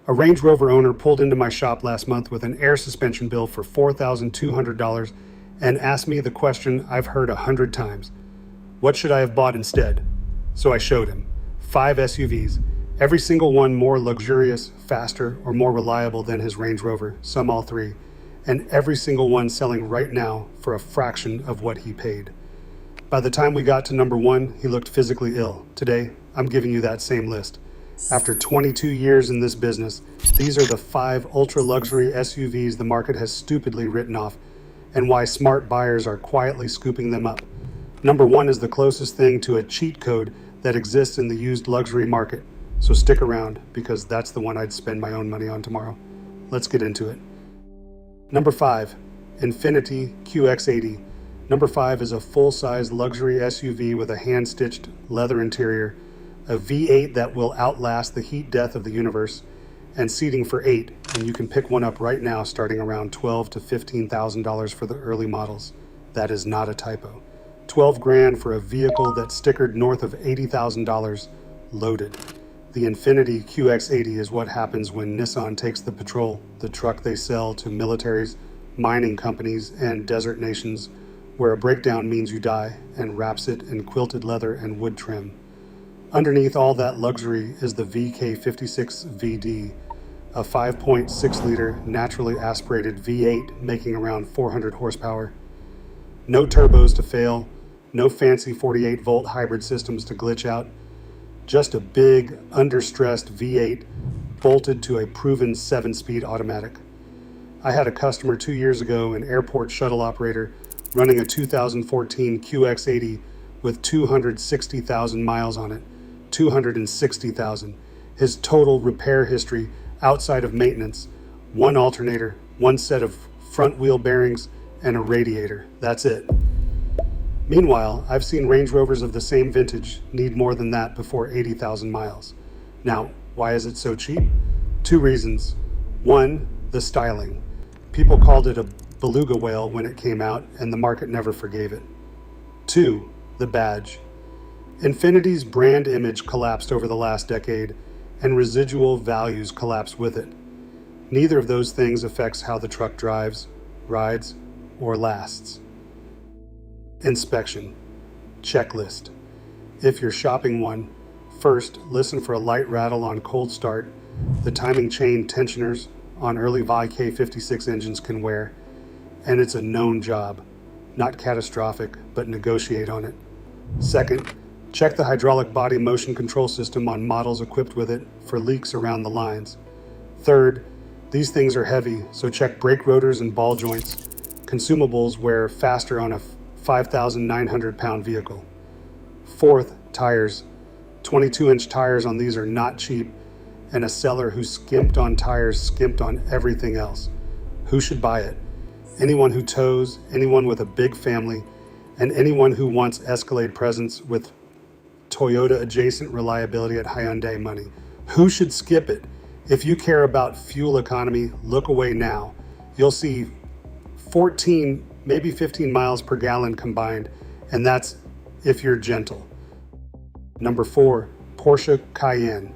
A Range Rover owner pulled into my shop last month with an air suspension bill for $4,200 and asked me the question I've heard 100 times. What should I have bought instead? So I showed him 5 SUVs, every single one more luxurious, faster, or more reliable than his Range Rover, some all three, and every single one selling right now for a fraction of what he paid. By the time we got to number 1, he looked physically ill. Today, I'm giving you that same list. After 22 years in this business, these are the 5 ultra-luxury SUVs the market has stupidly written off, and why smart buyers are quietly scooping them up. Number 1 is the closest thing to a cheat code that exists in the used luxury market, so stick around because that's the one I'd spend my own money on tomorrow. Let's get into it. Number 5, Infiniti QX80. Number 5 is a full-size luxury SUV with a hand-stitched leather interior, a V8 that will outlast the heat death of the universe, and seating for 8, and you can pick one up right now starting around $12,000 to $15,000 for the early models. That is not a typo. 12 grand for a vehicle that's stickered north of $80,000 loaded. The Infiniti QX80 is what happens when Nissan takes the Patrol, the truck they sell to militaries, mining companies, and desert nations, where a breakdown means you die, and wraps it in quilted leather and wood trim. Underneath all that luxury is the VK56VD, a 5.6-liter naturally aspirated V8 making around 400 horsepower. No turbos to fail, no fancy 48-volt hybrid systems to glitch out, just a big, under-stressed V8 bolted to a proven 7-speed automatic. I had a customer 2 years ago, an airport shuttle operator, running a 2014 QX80 with 260,000 miles on it. 260,000. His total repair history outside of maintenance: 1 alternator, 1 set of front wheel bearings, and a radiator. That's it. Meanwhile, I've seen Range Rovers of the same vintage need more than that before 80,000 miles. Now, why is it so cheap? 2 reasons. 1, the styling. People called it a beluga whale when it came out, and the market never forgave it. 2, the badge. Infiniti's brand image collapsed over the last decade, and residual values collapsed with it. Neither of those things affects how the truck drives, rides, or lasts. Inspection. Checklist. If you're shopping one, first listen for a light rattle on cold start. The timing chain tensioners on early VK56 engines can wear, and it's a known job. Not catastrophic, but negotiate on it. Second, check the hydraulic body motion control system on models equipped with it for leaks around the lines. Third, these things are heavy, so check brake rotors and ball joints. Consumables wear faster on a 5,900-pound vehicle. Fourth, tires. 22-inch tires on these are not cheap, and a seller who skimped on tires skimped on everything else. Who should buy it? Anyone who tows, anyone with a big family, and anyone who wants Escalade presence with Toyota adjacent reliability at Hyundai money. Who should skip it? If you care about fuel economy, look away now. You'll see 14, maybe 15 miles per gallon combined, and that's if you're gentle. Number 4, Porsche Cayenne.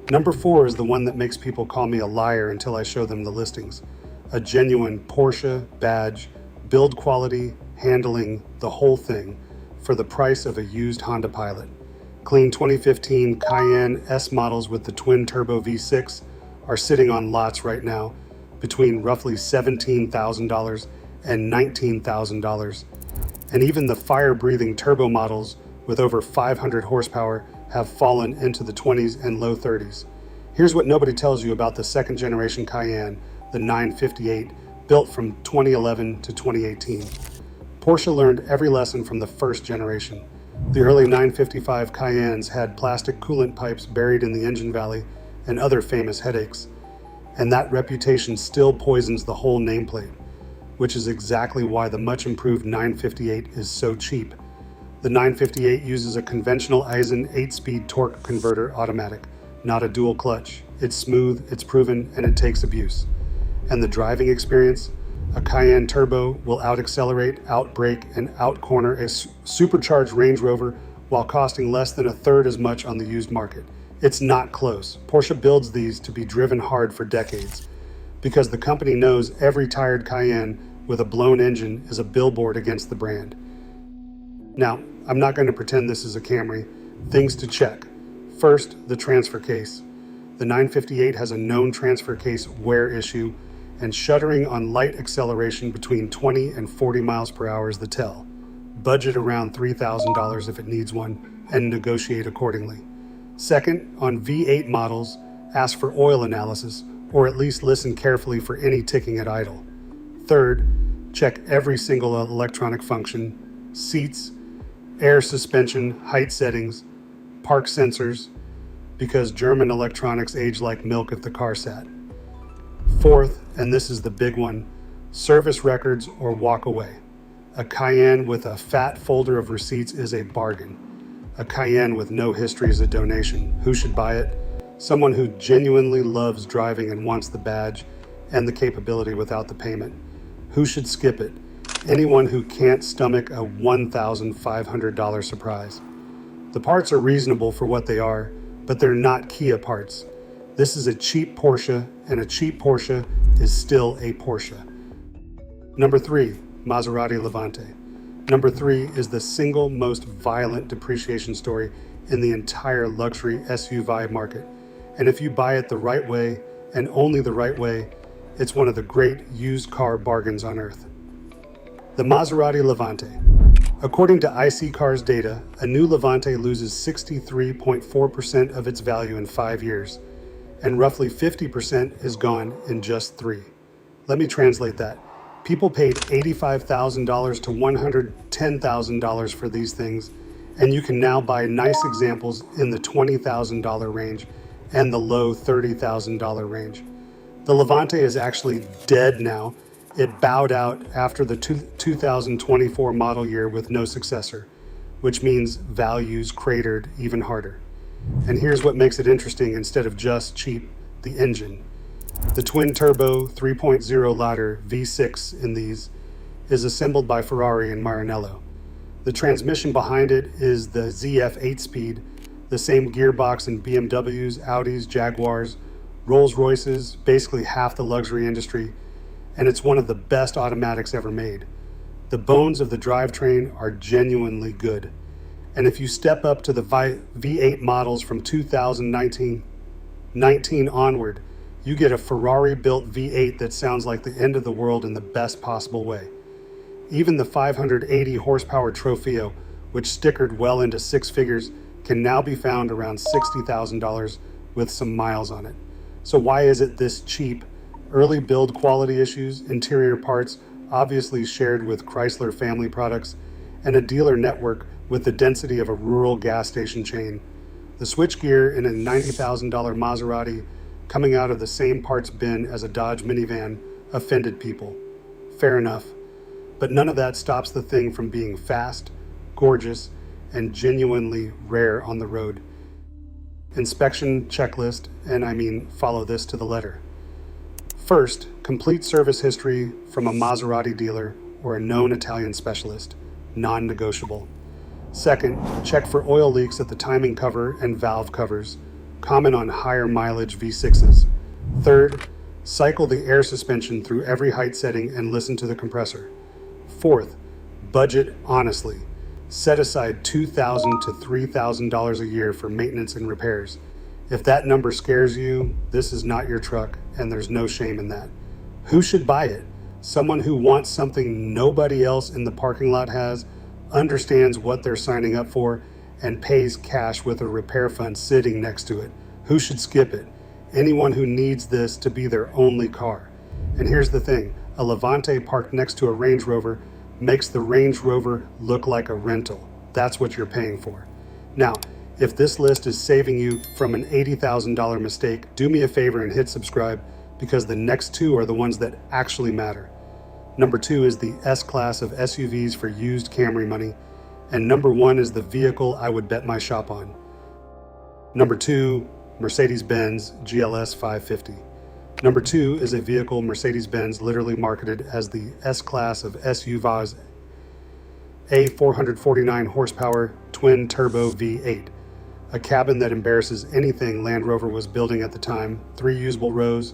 Number 4 is the one that makes people call me a liar until I show them the listings. A genuine Porsche badge, build quality, handling, the whole thing, for the price of a used Honda Pilot. Clean 2015 Cayenne S models with the twin-turbo V6 are sitting on lots right now between roughly $17,000 and $19,000. And even the fire-breathing turbo models with over 500 horsepower have fallen into the 20s and low 30s. Here's what nobody tells you about the second-generation Cayenne, the 958, built from 2011 to 2018. Porsche learned every lesson from the first generation. The early 955 Cayennes had plastic coolant pipes buried in the engine valley and other famous headaches. And that reputation still poisons the whole nameplate, which is exactly why the much improved 958 is so cheap. The 958 uses a conventional Eisen 8-speed torque converter automatic, not a dual clutch. It's smooth, it's proven, and it takes abuse. And the driving experience? A Cayenne Turbo will out-accelerate, out-brake, and out-corner a supercharged Range Rover while costing less than a third as much on the used market. It's not close. Porsche builds these to be driven hard for decades because the company knows every tired Cayenne with a blown engine is a billboard against the brand. Now, I'm not going to pretend this is a Camry. Things to check. First, the transfer case. The 958 has a known transfer case wear issue, and shuttering on light acceleration between 20 and 40 miles per hour is the tell. Budget around $3,000 if it needs one, and negotiate accordingly. Second, on V8 models, ask for oil analysis, or at least listen carefully for any ticking at idle. Third, check every single electronic function, seats, air suspension, height settings, park sensors, because German electronics age like milk if the car sat. Fourth, and this is the big one, service records or walk away. A Cayenne with a fat folder of receipts is a bargain. A Cayenne with no history is a donation. Who should buy it? Someone who genuinely loves driving and wants the badge and the capability without the payment. Who should skip it? Anyone who can't stomach a $1,500 surprise. The parts are reasonable for what they are, but they're not Kia parts. This is a cheap Porsche, and a cheap Porsche is still a Porsche. Number 3, Maserati Levante. Number 3 is the single most violent depreciation story in the entire luxury SUV market. And if you buy it the right way, and only the right way, it's one of the great used car bargains on earth. The Maserati Levante. According to IC Cars data, a new Levante loses 63.4% of its value in 5 years, and roughly 50% is gone in just 3. Let me translate that. People paid $85,000 to $110,000 for these things, and you can now buy nice examples in the $20,000 range and the low $30,000 range. The Levante is actually dead now. It bowed out after the 2024 model year with no successor, which means values cratered even harder. And here's what makes it interesting instead of just cheap, the engine. The twin-turbo 3.0-liter V6 in these is assembled by Ferrari and Maranello. The transmission behind it is the ZF 8-speed, the same gearbox in BMWs, Audis, Jaguars, Rolls-Royces, basically half the luxury industry, and it's one of the best automatics ever made. The bones of the drivetrain are genuinely good. And if you step up to the V8 models from 2019 onward, you get a Ferrari-built V8 that sounds like the end of the world in the best possible way. Even the 580 horsepower Trofeo, which stickered well into six figures, can now be found around $60,000 with some miles on it. So why is it this cheap? Early build quality issues, interior parts obviously shared with Chrysler family products, and a dealer network with the density of a rural gas station chain. The switchgear in a $90,000 Maserati coming out of the same parts bin as a Dodge minivan offended people. Fair enough. But none of that stops the thing from being fast, gorgeous, and genuinely rare on the road. Inspection checklist, and I mean follow this to the letter. First, complete service history from a Maserati dealer or a known Italian specialist, non-negotiable. Second, check for oil leaks at the timing cover and valve covers, common on higher mileage V6s. Third, cycle the air suspension through every height setting and listen to the compressor. Fourth, budget honestly. Set aside $2,000 to $3,000 a year for maintenance and repairs. If that number scares you, this is not your truck, and there's no shame in that. Who should buy it? Someone who wants something nobody else in the parking lot has, understands what they're signing up for, and pays cash with a repair fund sitting next to it. Who should skip it? Anyone who needs this to be their only car. And here's the thing, a Levante parked next to a Range Rover makes the Range Rover look like a rental. That's what you're paying for. Now, if this list is saving you from an $80,000 mistake, do me a favor and hit subscribe, because the next two are the ones that actually matter. Number 2 is the S-Class of SUVs for used Camry money, and number 1 is the vehicle I would bet my shop on. Number 2, Mercedes-Benz GLS 550. Number 2 is a vehicle Mercedes-Benz literally marketed as the S-Class of SUVs, a 449 horsepower twin-turbo V8. a cabin that embarrasses anything Land Rover was building at the time, 3 usable rows,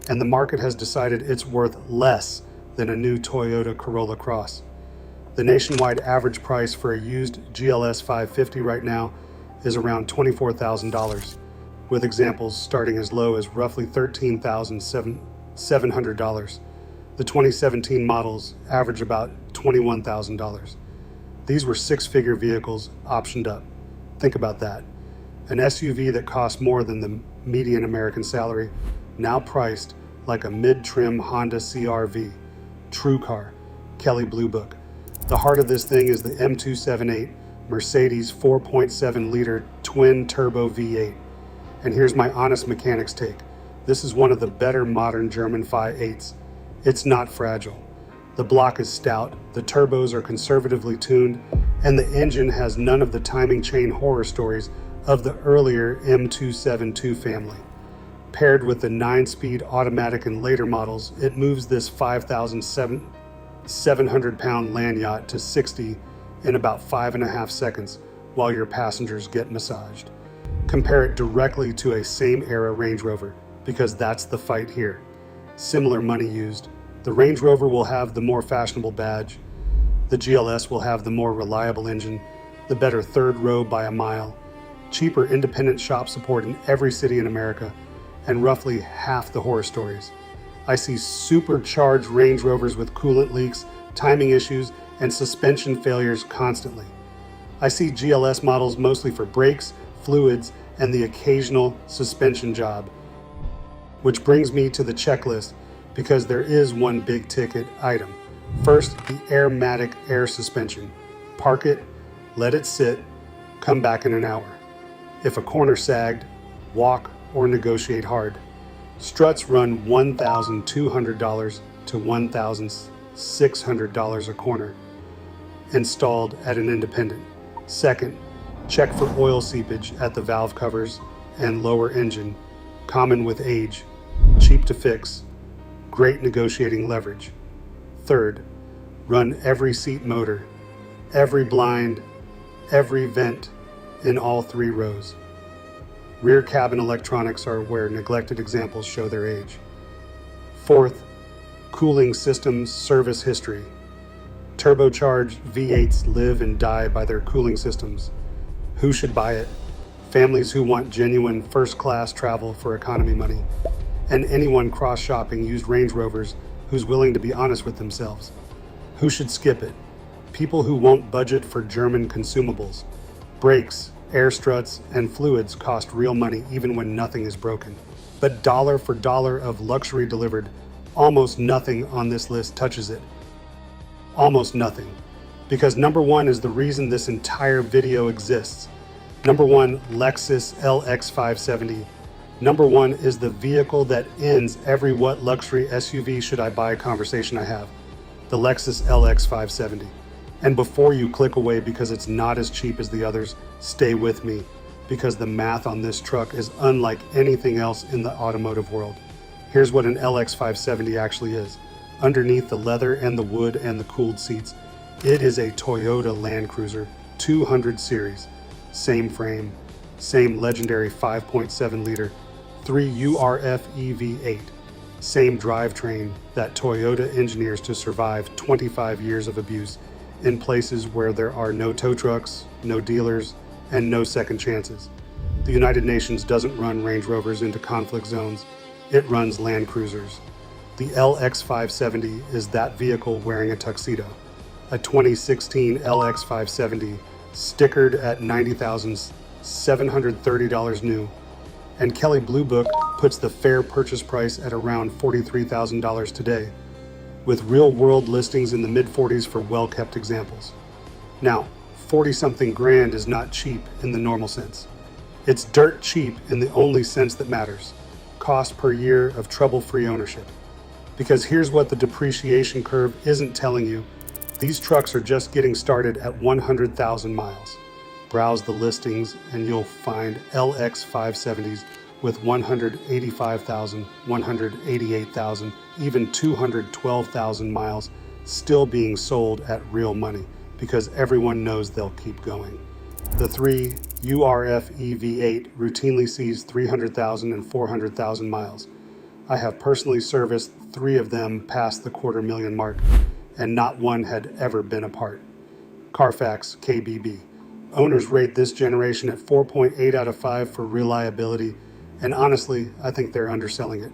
and the market has decided it's worth less than a new Toyota Corolla Cross. The nationwide average price for a used GLS 550 right now is around $24,000, with examples starting as low as roughly $13,700. The 2017 models average about $21,000. These were 6-figure vehicles optioned up. Think about that. An SUV that cost more than the median American salary, now priced like a mid-trim Honda CR-V. True car. Kelley Blue Book. The heart of this thing is the M278 Mercedes 4.7-liter twin-turbo V8. And here's my honest mechanic's take. This is one of the better modern German 5.8s. It's not fragile. The block is stout, the turbos are conservatively tuned, and the engine has none of the timing chain horror stories of the earlier M272 family. Paired with the 9-speed automatic and later models, it moves this 5,700-pound land yacht to 60 in about 5.5 seconds while your passengers get massaged. Compare it directly to a same-era Range Rover, because that's the fight here. Similar money used. The Range Rover will have the more fashionable badge. The GLS will have the more reliable engine, the better third row by a mile, cheaper independent shop support in every city in America, and roughly half the horror stories. I see supercharged Range Rovers with coolant leaks, timing issues, and suspension failures constantly. I see GLS models mostly for brakes, fluids, and the occasional suspension job. Which brings me to the checklist, because there is one big ticket item. First, the Airmatic air suspension. Park it, let it sit, come back in an hour. If a corner sagged, walk or negotiate hard. Struts run $1,200 to $1,600 a corner, installed at an independent. Second, check for oil seepage at the valve covers and lower engine, common with age, cheap to fix, great negotiating leverage. Third, run every seat motor, every blind, every vent in all 3 rows. Rear cabin electronics are where neglected examples show their age. Fourth, cooling systems service history. Turbocharged V8s live and die by their cooling systems. Who should buy it? Families who want genuine first-class travel for economy money, and anyone cross-shopping used Range Rovers who's willing to be honest with themselves. Who should skip it? People who won't budget for German consumables. Brakes, air struts, and fluids cost real money even when nothing is broken. But dollar for dollar of luxury delivered, almost nothing on this list touches it. Almost nothing. Because number 1 is the reason this entire video exists. Number 1, Lexus LX 570. Number 1 is the vehicle that ends every what luxury SUV should I buy conversation I have. The Lexus LX 570. And before you click away because it's not as cheap as the others, stay with me, because the math on this truck is unlike anything else in the automotive world. Here's what an LX 570 actually is. Underneath the leather and the wood and the cooled seats, it is a Toyota Land Cruiser 200 series. Same frame, same legendary 5.7-liter 3 URF EV8. Same drivetrain that Toyota engineers to survive 25 years of abuse in places where there are no tow trucks, no dealers, and no second chances. The United Nations doesn't run Range Rovers into conflict zones, it runs Land Cruisers. The LX 570 is that vehicle wearing a tuxedo. A 2016 LX 570 stickered at $90,730 new, and Kelley Blue Book puts the fair purchase price at around $43,000 today, with real-world listings in the mid-40s for well-kept examples. Now, 40-something grand is not cheap in the normal sense. It's dirt cheap in the only sense that matters: cost per year of trouble-free ownership. Because here's what the depreciation curve isn't telling you: these trucks are just getting started at 100,000 miles. Browse the listings and you'll find LX 570s with 185,000, 188,000, even 212,000 miles still being sold at real money, because everyone knows they'll keep going. The 3 URF EV8 routinely sees 300,000 and 400,000 miles. I have personally serviced 3 of them past the $250,000 mark, and not one had ever been apart. Carfax KBB. Owners rate this generation at 4.8 out of 5 for reliability, and honestly, I think they're underselling it.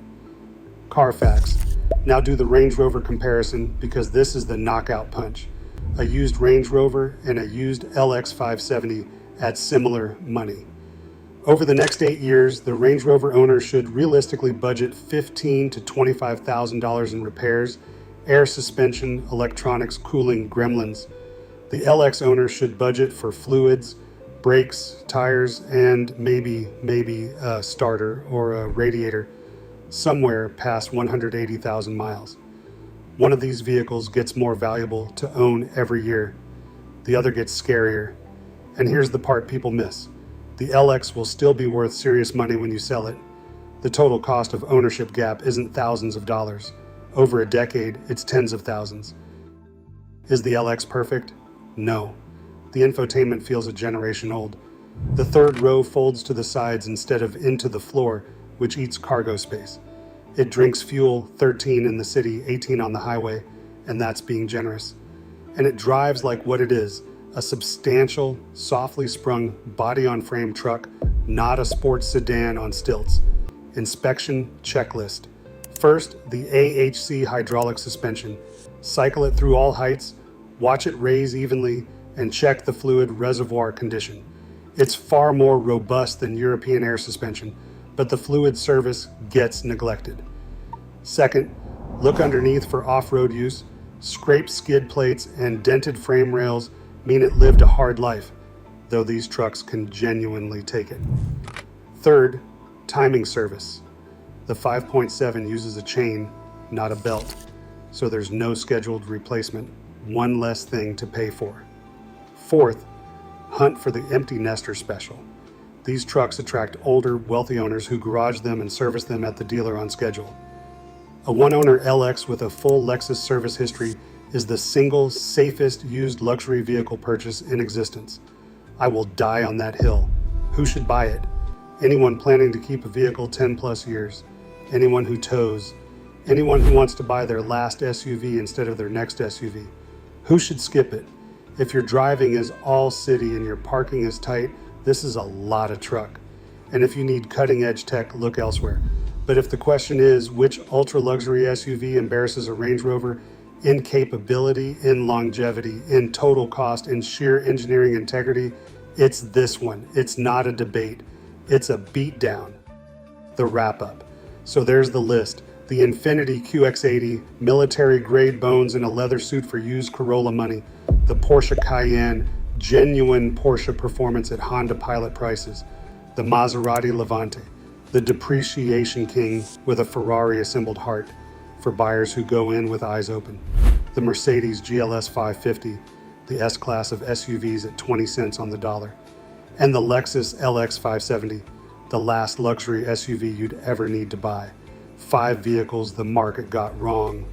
Carfax. Now do the Range Rover comparison, because this is the knockout punch. A used Range Rover and a used LX 570 at similar money. Over the next 8 years, the Range Rover owner should realistically budget $15,000 to $25,000 in repairs, air suspension, electronics, cooling, gremlins. The LX owner should budget for fluids, brakes, tires, and maybe a starter or a radiator somewhere past 180,000 miles. One of these vehicles gets more valuable to own every year. The other gets scarier. And here's the part people miss. The LX will still be worth serious money when you sell it. The total cost of ownership gap isn't thousands of dollars. Over a decade, it's tens of thousands. Is the LX perfect? No. The infotainment feels a generation old. The third row folds to the sides instead of into the floor, which eats cargo space. It drinks fuel, 13 in the city, 18 on the highway, and that's being generous. And it drives like what it is, a substantial, softly sprung, body-on-frame truck, not a sports sedan on stilts. Inspection checklist. First, the AHC hydraulic suspension. Cycle it through all heights, watch it raise evenly, and check the fluid reservoir condition. It's far more robust than European air suspension, but the fluid service gets neglected. Second, look underneath for off-road use. Scraped skid plates and dented frame rails mean it lived a hard life, though these trucks can genuinely take it. Third, timing service. The 5.7 uses a chain, not a belt, so there's no scheduled replacement, one less thing to pay for. Fourth, hunt for the empty nester special. These trucks attract older, wealthy owners who garage them and service them at the dealer on schedule. A one-owner LX with a full Lexus service history is the single safest used luxury vehicle purchase in existence. I will die on that hill. Who should buy it? Anyone planning to keep a vehicle 10 plus years. Anyone who tows. Anyone who wants to buy their last SUV instead of their next SUV. Who should skip it? If your driving is all city and your parking is tight, this is a lot of truck. And if you need cutting edge tech, look elsewhere. But if the question is, which ultra luxury SUV embarrasses a Range Rover in capability, in longevity, in total cost, in sheer engineering integrity, it's this one. It's not a debate. It's a beatdown. The wrap up. So there's the list. The Infiniti QX80, military grade bones in a leather suit for used Corolla money. The Porsche Cayenne, genuine Porsche performance at Honda Pilot prices. The Maserati Levante, the depreciation king with a Ferrari assembled heart for buyers who go in with eyes open. The Mercedes GLS 550, the S-Class of SUVs at 20 cents on the dollar. And the Lexus LX 570, the last luxury SUV you'd ever need to buy. 5 vehicles the market got wrong.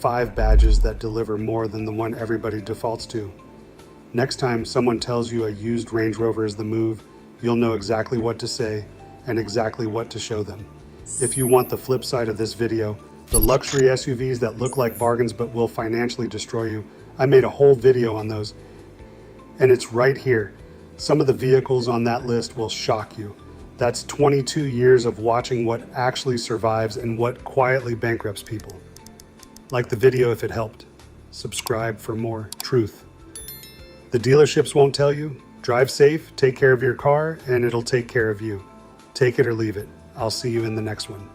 5 badges that deliver more than the one everybody defaults to. Next time someone tells you a used Range Rover is the move, you'll know exactly what to say and exactly what to show them. If you want the flip side of this video, the luxury SUVs that look like bargains but will financially destroy you, I made a whole video on those, and it's right here. Some of the vehicles on that list will shock you. That's 22 years of watching what actually survives and what quietly bankrupts people. Like the video if it helped. Subscribe for more truth. The dealerships won't tell you. Drive safe, take care of your car, and it'll take care of you. Take it or leave it. I'll see you in the next one.